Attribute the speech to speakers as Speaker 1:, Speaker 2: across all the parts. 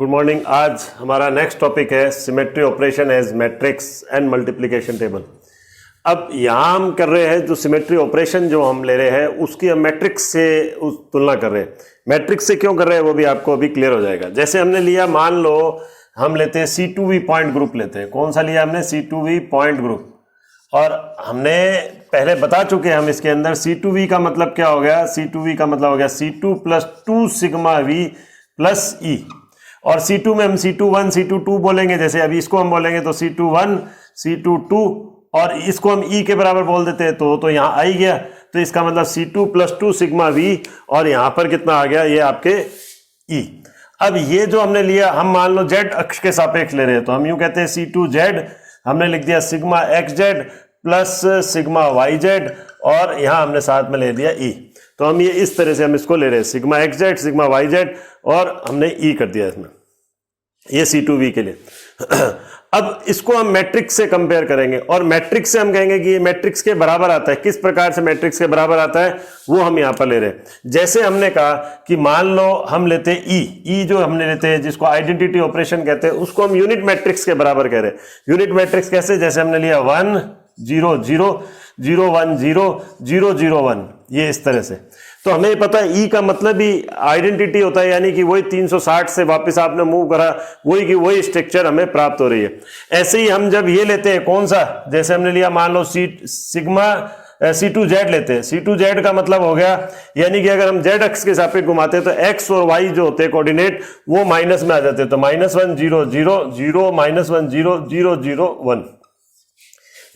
Speaker 1: Good morning. आज हमारा next topic है symmetry operation as matrix and multiplication table. अब यहाँ हम कर रहे हैं जो सिमेट्री ऑपरेशन जो हम ले रहे हैं उसकी हम मैट्रिक्स से उस तुलना कर रहे हैं। मैट्रिक्स से क्यों कर रहे हैं वो भी आपको अभी क्लियर हो जाएगा। जैसे हमने लिया, मान लो हम लेते हैं C2V पॉइंट ग्रुप लेते हैं। कौन सा लिया हमने? C2V point group. और हमने पहले बता चुके हैं हम इसके अंदर C2V का मतलब क्या हो गया। C2V का मतलब हो गया C2 plus 2 sigma V plus E। और C2 में हम C21 C22 बोलेंगे। जैसे अभी इसको हम बोलेंगे तो C21 C22 और इसको हम E के बराबर बोल देते हैं तो यहाँ आ ही गया। तो इसका मतलब C2 प्लस 2 सिग्मा V और यहाँ पर कितना आ गया, ये आपके E। अब ये जो हमने लिया, हम मान लो Z अक्ष के सापेक्ष ले रहे हैं तो हम यूं कहते हैं C2Z, हमने लिख दिया sigma XZ plus sigma YZ और यहाँ हमने साथ में ले दिया E। तो हम ये इस तरह से हम इसको ले रहे हैं, सिग्मा XZ सिग्मा YZ और हमने E कर दिया इसमें, ये C2V के लिए। अब इसको हम मैट्रिक्स से कंपेयर करेंगे और मैट्रिक्स से हम कहेंगे कि ये मैट्रिक्स के बराबर आता है। किस प्रकार से मैट्रिक्स के बराबर आता है वो हम यहाँ पर ले रहे हैं। जैसे हमने कहा कि मान लो हम लेते हैं E जो हमने लेते हैं जिसको आइडेंटिटी ऑपरेशन कहते हैं, उसको हम यूनिट मैट्रिक्स के बराबर कह रहे हैं। यूनिट मैट्रिक्स कैसे? जैसे हमने लिया 1 0 0 0 1 0 0 0 1, ये इस तरह से। तो हमें पता है E का मतलब ही आइडेंटिटी होता है, यानी कि वही 360 से वापस आपने मूव करा, वही की वही स्ट्रक्चर हमें प्राप्त हो रही है। ऐसे ही हम जब ये लेते हैं, कौन सा, जैसे हमने लिया मान लो सिग्मा C2Z लेते हैं। C2Z का मतलब हो गया, यानी कि अगर हम Z अक्ष के सापेक्ष घुमाते हैं तो X और Y जो होते हैं कोऑर्डिनेट वो माइनस में आ जाते हैं। तो -1 0 0 0 -1 0 0 0 1।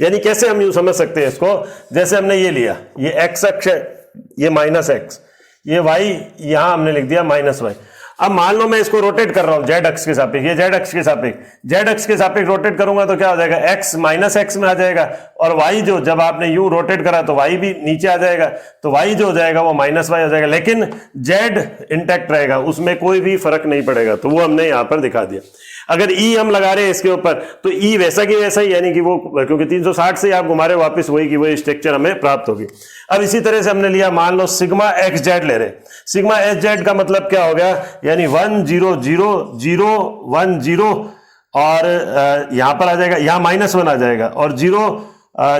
Speaker 1: यानी कैसे हम यूं समझ सकते हैं इसको, जैसे हमने ये लिया, ये X अक्ष है, ये -X, ये Y यहां हमने लिख दिया -Y। अब मान लो मैं इसको रोटेट कर रहा हूं Z अक्ष के सापेक्ष, ये Z अक्ष के सापेक्ष, Z अक्ष के सापेक्ष रोटेट करूंगा तो क्या हो जाएगा, X -X में आ जाएगा और Y जो जब आपने यूं रोटेट करा तो Y भी नीचे आ जाएगा। तो Y जो हो जाएगा वो -Y हो जाएगा, लेकिन Z इंटैक्ट रहेगा, उसमें कोई भी फर्क नहीं पड़ेगा। तो वो हमने यहां पर दिखा दिया। अगर E हम लगा रहे हैं इसके ऊपर तो E वैसा की वैसा ही, यानी कि वो क्योंकि 360 से आप घुमा रहे हो वापस, वही की वही स्ट्रक्चर हमें प्राप्त होगी। अब इसी तरह से हमने लिया, मान लो सिग्मा XZ ले रहे। सिग्मा XZ का मतलब क्या हो गया, यानी 1 0 0 0 1 0 और यहां पर आ जाएगा, यहां -1 आ जाएगा और 0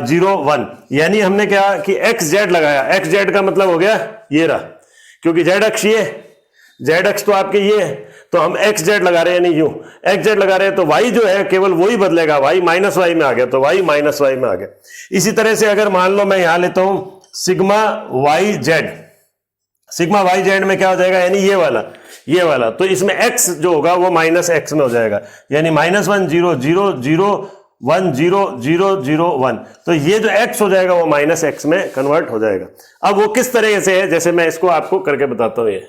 Speaker 1: 0 1। यानी हमने क्या कि XZ लगाया। XZ का मतलब हो गया ये रहा, क्योंकि Z अक्ष ये, Z अक्ष तो आपके ये है, तो हम XZ लगा रहे हैं, यानी यूं XZ लगा रहे हैं तो Y जो है केवल वही बदलेगा, Y -Y में आ गया तो Y -Y में आ गया। इसी तरह से अगर मान लो मैं यहां लेता हूं सिग्मा YZ, सिग्मा YZ में क्या हो जाएगा, यानी ये वाला, तो इसमें X जो होगा वो -X में हो जाएगा, यानी -1 0 0 0 1 0 0 0 1। तो ये जो X हो जाएगा वो -X में कन्वर्ट हो जाएगा। अब वो किस तरह से है, जैसे मैं इसको आपको करके बताता हूं। ये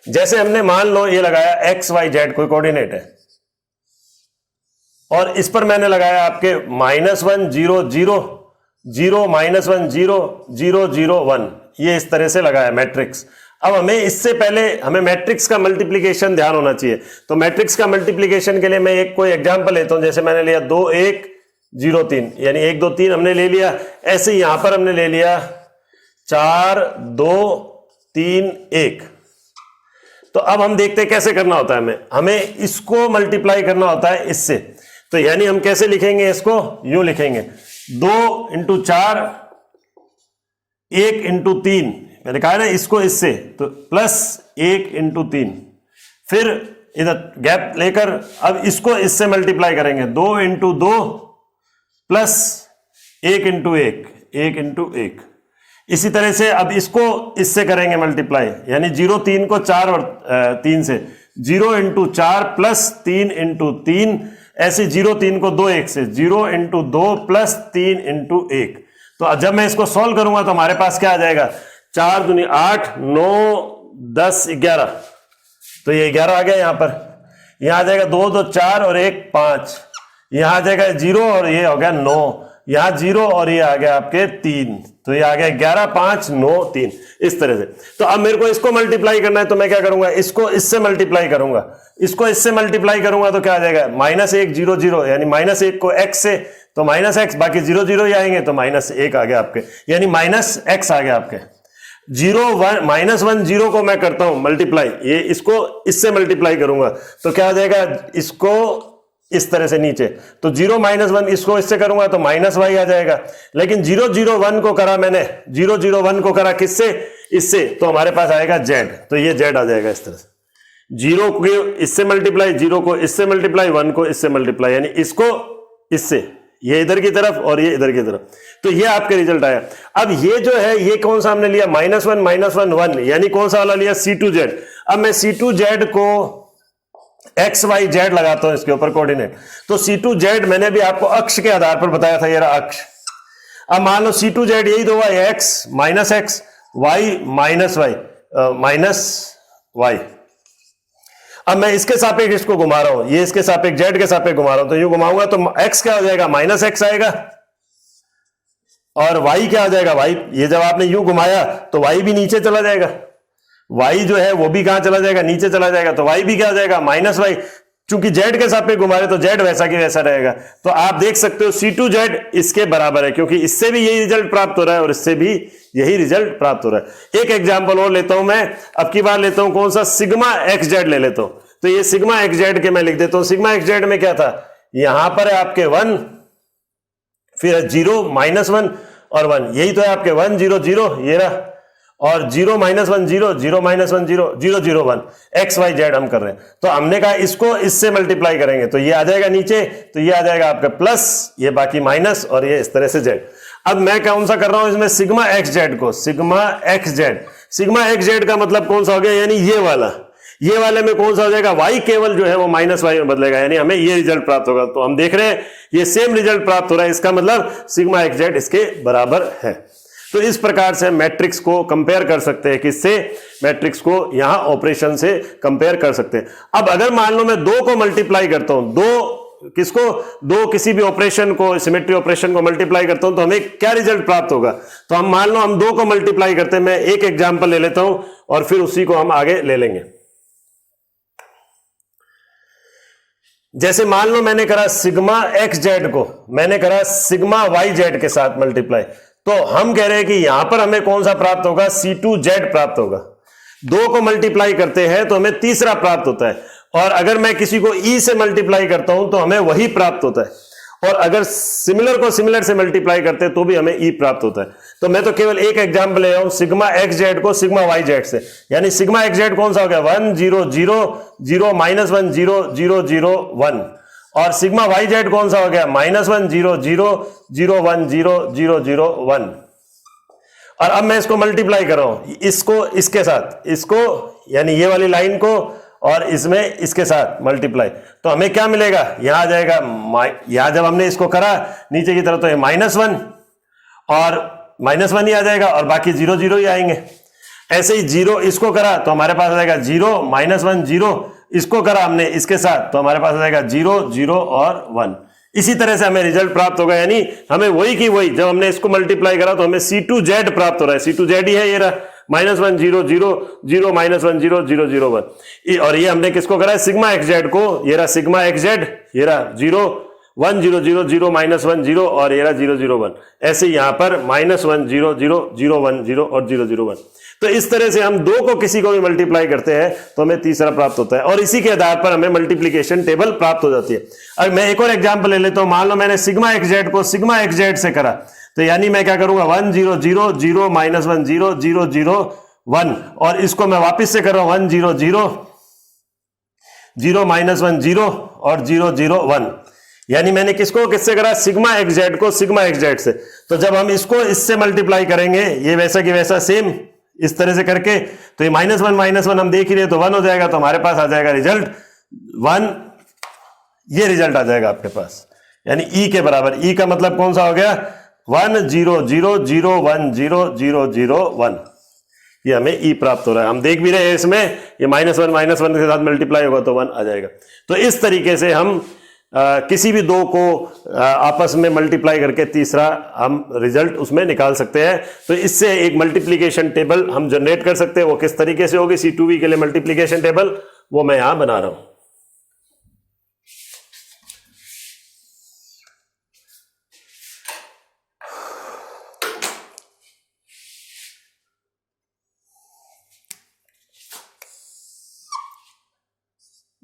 Speaker 1: जैसे हमने मान लो ये लगाया XYZ कोई कोऑर्डिनेट है और इस पर मैंने लगाया आपके -1 0 0 0 -1 0 0 0 1, ये इस तरह से लगाया मैट्रिक्स। अब हमें इससे पहले हमें मैट्रिक्स का मल्टीप्लिकेशन ध्यान होना चाहिए। तो मैट्रिक्स का मल्टीप्लिकेशन के लिए मैं एक कोई एग्जांपल लेता हूं। जैसे मैंने लिया 2 1 0 3, यानी 1 2 3 हमने ले लिया। ऐसे यहां पर हमने ले लिया 4 2 3 1। तो अब हम देखते हैं कैसे करना होता है। हमें इसको मल्टीप्लाई करना होता है इससे। तो यानी हम कैसे लिखेंगे इसको, यूं लिखेंगे 2 × 4 1 × 3, मैंने कहा ना इसको इससे, तो प्लस 1 × 3, फिर इधर गैप लेकर अब इसको इससे मल्टीप्लाई करेंगे 2 × 2 प्लस 1 × 1 1 × 1। इसी तरह से अब इसको इससे करेंगे मल्टीप्लाई, यानी 0 3 को 4 और 3 से, 0 × 4 प्लस 3 × 3, ऐसे 0 3 को 2 1 से, 0 × 2 प्लस 3 × 1। तो जब मैं इसको सॉल्व करूंगा तो हमारे पास क्या आ जाएगा, 4 दूनी 8 9 10 11, तो ये 11 आ गया। यहां पर यहां आ जाएगा 2 2 4 और 1 5, यहां आ जाएगा 0 और ये हो गया 9, यहां 0 और ये आ गया आपके 3, तो ये आ गया 11 5 9 3, इस तरह से। तो अब मेरे को इसको मल्टीप्लाई करना है तो मैं क्या करूंगा, इसको इससे मल्टीप्लाई करूंगा, इसको इससे मल्टीप्लाई करूंगा तो क्या आ जाएगा -1 0 0, यानी -1 को x से तो माइनस एक्स, बाकी 0 0 ही आएंगे, तो -1 आ गया आपके, यानी -x आ गया आपके। 0 1 -1 0 को मैं करता हूं मल्टीप्लाई, ये इसको इससे मल्टीप्लाई करूंगा तो क्या आ जाएगा, इसको इस तरह से नीचे, तो 0 -1 इसको इससे करूंगा तो -y आ जाएगा। लेकिन 0 0 1 को करा मैंने, 0 0 1 को करा किससे, इससे, तो हमारे पास आएगा z, तो ये z आ जाएगा इस तरह से। 0 को इससे मल्टीप्लाई, 0 को इससे मल्टीप्लाई, 1 को इससे मल्टीप्लाई, यानी इसको इससे, ये इधर की तरफ और ये इधर की तरफ, तो ये आपके रिजल्ट आया। अब ये जो है, ये कौन सा हमने लिया, -1 1 यानी कौन सा वाला लिया, C2z। अब मैं C2z को x y z लगाता हूं इसके ऊपर कोऑर्डिनेट, तो C2z मैंने भी आपको अक्ष के आधार पर बताया था, ये रहा अक्ष। अब मान लो C2z यही तो हुआ, x -x y -y। अब मैं इसके सापेक्ष इसको घुमा रहा हूं, ये इसके सापेक्ष z के सापेक्ष घुमा रहा हूं, तो यूं घुमाऊंगा तो x क्या हो जाएगा, -x आएगा, और y क्या आ जाएगा, y, ये जब आपने यूं घुमाया तो y भी नीचे चला जाएगा, y जो है वो भी कहां चला जाएगा, नीचे चला जाएगा, तो y भी क्या आ जाएगा, -y। चूंकि z के सापेक्ष घुमा रहे तो z वैसा की वैसा रहेगा। तो आप देख सकते हो C2z इसके बराबर है, क्योंकि इससे भी यही रिजल्ट प्राप्त हो रहा है और इससे भी यही रिजल्ट प्राप्त हो रहा है। एक एग्जांपल और लेता हूं मैं, अब की बार लेता हूं कौन सा, सिग्मा xz ले लेता हूं। तो ये सिग्मा xz के मैं लिख देता हूं, सिग्मा xz में क्या था, यहां पर है आपके 1, फिर है 0 -1 और 1, यही तो है आपके 1 0 0, ये रहा, और 0 -1 0 0 -1 0 0 0 1, x y z हम कर रहे हैं। तो हमने कहा इसको इससे मल्टीप्लाई करेंगे तो ये आ जाएगा नीचे, तो ये आ जाएगा आपका प्लस, ये बाकी माइनस, और ये इस तरह से z। अब मैं कौन सा कर रहा हूं इसमें, सिग्मा xz को, सिग्मा xz का मतलब कौन सा हो गया, यानी ये वाले में कौन सा हो जाएगा, y केवल जो है वो -y में बदलेगा, यानी हमें ये रिजल्ट प्राप्त होगा। तो हम देख रहे हैं ये सेम रिजल्ट प्राप्त हो रहा है, इसका मतलब सिग्मा xz इसके बराबर है। तो इस प्रकार से मैट्रिक्स को कंपेयर कर सकते हैं, किससे, मैट्रिक्स को यहां ऑपरेशन से कंपेयर कर सकते हैं। अब अगर मान लो मैं 2 को मल्टीप्लाई करता हूं, 2 किसको, 2 किसी भी ऑपरेशन को, सिमेट्री ऑपरेशन को मल्टीप्लाई करता हूं तो हमें क्या रिजल्ट प्राप्त होगा। तो हम मान लो हम 2 को मल्टीप्लाई करते हैं, मैं एक एग्जांपल ले लेता हूं और फिर उसी को हम आगे ले लेंगे। जैसे मान लो मैंने करा सिग्मा xz को, मैंने करा सिग्मा yz के साथ मल्टीप्लाई, तो हम कह रहे हैं कि यहां पर हमें कौन सा प्राप्त होगा, C2z प्राप्त होगा। 2 को मल्टीप्लाई करते हैं तो हमें तीसरा प्राप्त होता है, और अगर मैं किसी को e से मल्टीप्लाई करता हूं तो हमें वही प्राप्त होता है, और अगर सिमिलर को सिमिलर से मल्टीप्लाई करते हैं तो भी हमें e प्राप्त होता है। तो मैं तो केवल एक एग्जांपल ले रहा हूं, सिग्मा xz को सिग्मा yz से, यानी सिग्मा xz कौन सा हो गया, 1 0 0 0 -1 0 0 0 1, और सिग्मा yz कौन सा हो गया, -1 0 0 0 1 0 0 0 1। और अब मैं इसको मल्टीप्लाई कर रहा हूं, इसको इसके साथ, इसको यानी ये वाली लाइन को और इसमें इसके साथ मल्टीप्लाई, तो हमें क्या मिलेगा, यहां आ जाएगा, यहां जब हमने इसको करा नीचे की तरफ तो ये -1 और -1 ही आ जाएगा, और बाकी 0 0 ही आएंगे। ऐसे ही 0 इसको करा तो हमारे पास आ जाएगा 0 -1 0, इसको करा हमने इसके साथ तो हमारे पास आ जाएगा 0 0 और 1। इसी तरह से हमें रिजल्ट प्राप्त होगा, यानी हमें वही की वही, जब हमने इसको मल्टीप्लाई करा तो हमें C2z प्राप्त हो रहा है, C2z ही है, ये रहा -1 0 0 0 -1 0 0 0 1, और ये हमने किसको करा है, सिग्मा xz को, ये रहा सिग्मा xz, ये रहा 0 1 0 0 0 -1 0 और ये रहा 0 0 1। ऐसे यहां पर -1 0 0 0 1 0 और 0 0 1। तो इस तरह से हम 2 को किसी को भी मल्टीप्लाई करते हैं तो हमें तीसरा प्राप्त होता है, और इसी के आधार पर हमें मल्टीप्लीकेशन टेबल प्राप्त हो जाती है। अब मैं एक और एग्जांपल ले लेता हूं, मान लो मैंने सिग्मा xz को सिग्मा xz से करा, तो यानी मैं क्या करूंगा, 1 0 0 0 -1 0 0 0 1, और इसको मैं वापस से कर रहा हूं 1 0 0 0 -1 0 और 0 0 1, यानी मैंने किसको किससे करा, सिग्मा xz को सिग्मा xz से। तो जब हम इसको इससे मल्टीप्लाई करेंगे, ये वैसा की वैसा सेम इस तरह से करके, तो ये -1 हम देख ही रहे तो 1 हो जाएगा, तो हमारे पास आ जाएगा रिजल्ट 1, ये रिजल्ट आ जाएगा आपके पास, यानी e के बराबर। e का मतलब कौन सा हो गया, 1 0 0 0 1 0 0 0 1, ये हमें e प्राप्त हो रहा है। हम देख भी रहे हैं इसमें ये -1 के साथ मल्टीप्लाई होगा तो 1 आ जाएगा। तो इस तरीके से हम किसी भी 2 को आपस में मल्टीप्लाई करके तीसरा हम रिजल्ट उसमें निकाल सकते हैं। तो इससे एक मल्टीप्लिकेशन टेबल हम जनरेट कर सकते हैं। वो किस तरीके से होगी, C2v के लिए मल्टीप्लिकेशन टेबल वो मैं यहां बना रहा हूं।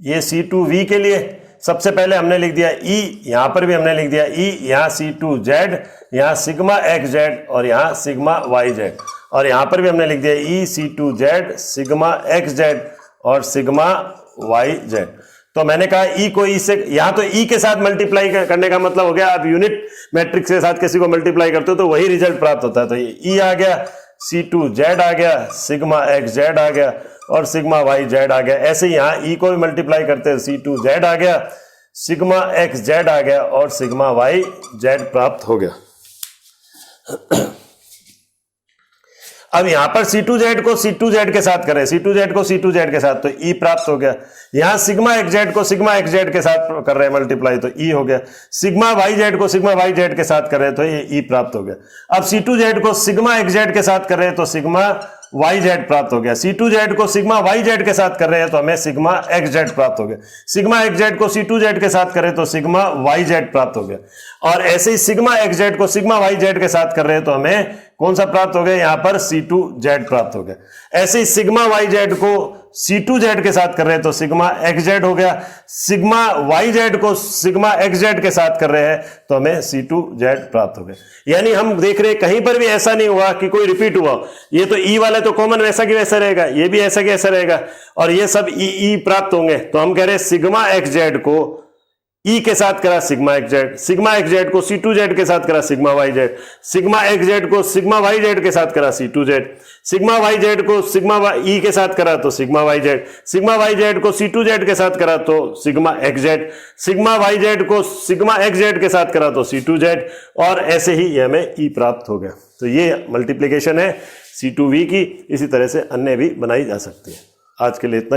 Speaker 1: ये C2V के लिए सबसे पहले हमने लिख दिया E, यहां पर भी हमने लिख दिया E, यहां C2Z, यहां सिग्मा XZ और यहां सिग्मा YZ, और यहां पर भी हमने लिख दिया E C2Z सिग्मा XZ और सिग्मा YZ। तो मैंने कहा E को E से, यहां तो E के साथ मल्टीप्लाई करने का मतलब हो गया आप यूनिट मैट्रिक्स के साथ किसी को मल्टीप्लाई करते हो तो वही रिजल्ट प्राप्त होता है। तो ये E आ गया, C2Z आ गया, सिग्मा XZ आ गया और सिग्मा YZ आ गया। ऐसे ही यहां E को भी मल्टीप्लाई करते हैं, C2Z आ गया, सिग्मा XZ आ गया और सिग्मा YZ प्राप्त हो गया। अब यहां पर C2Z को C2Z के साथ करें, C2Z को C2Z के साथ, तो E प्राप्त हो गया। यहां सिग्मा XZ को सिग्मा XZ के साथ कर रहे हैं मल्टीप्लाई, तो E हो गया। सिग्मा YZ को सिग्मा YZ के साथ कर रहे हैं तो ये E प्राप्त हो गया। अब C2Z को सिग्मा XZ के साथ कर रहे हैं तो सिग्मा YZ प्राप्त हो गया। C2Z को सिग्मा YZ के साथ कर रहे हैं तो हमें सिग्मा XZ प्राप्त हो गया। सिग्मा XZ को C2Z के साथ करें तो सिग्मा YZ प्राप्त हो गया। और ऐसे ही सिग्मा XZ को सिग्मा YZ के साथ कर रहे हैं तो हमें कौन सा प्राप्त हो गया, यहां पर C2Z प्राप्त हो गया। ऐसे ही सिग्मा YZ को C2Z के साथ कर रहे हैं तो सिग्मा XZ हो गया। सिग्मा YZ को सिग्मा XZ के साथ कर रहे हैं तो हमें C2Z प्राप्त हो गया। यानी हम देख रहे हैं कहीं पर भी ऐसा नहीं हुआ कि कोई रिपीट हुआ। ये तो E वाला तो कॉमन वैसा की वैसा रहेगा, ये भी ऐसा की ऐसा रहेगा और ये सब E प्राप्त होंगे। तो हम कह रहे हैं सिग्मा XZ को E के साथ करा सिग्मा XZ, सिग्मा XZ को C2Z के साथ करा सिग्मा YZ, सिग्मा XZ को सिग्मा YZ के साथ करा C2Z, सिग्मा YZ को सिग्मा E के साथ करा तो सिग्मा YZ, सिग्मा YZ को C2Z के साथ करा तो सिग्मा XZ, सिग्मा YZ को सिग्मा XZ के साथ करा तो C2Z, और ऐसे ही ये हमें E प्राप्त हो गया। तो ये मल्टीप्लिकेशन है C2V की। इसी तरह से अन्य भी बनाई जा सकती है। आज के लिए इतना ही।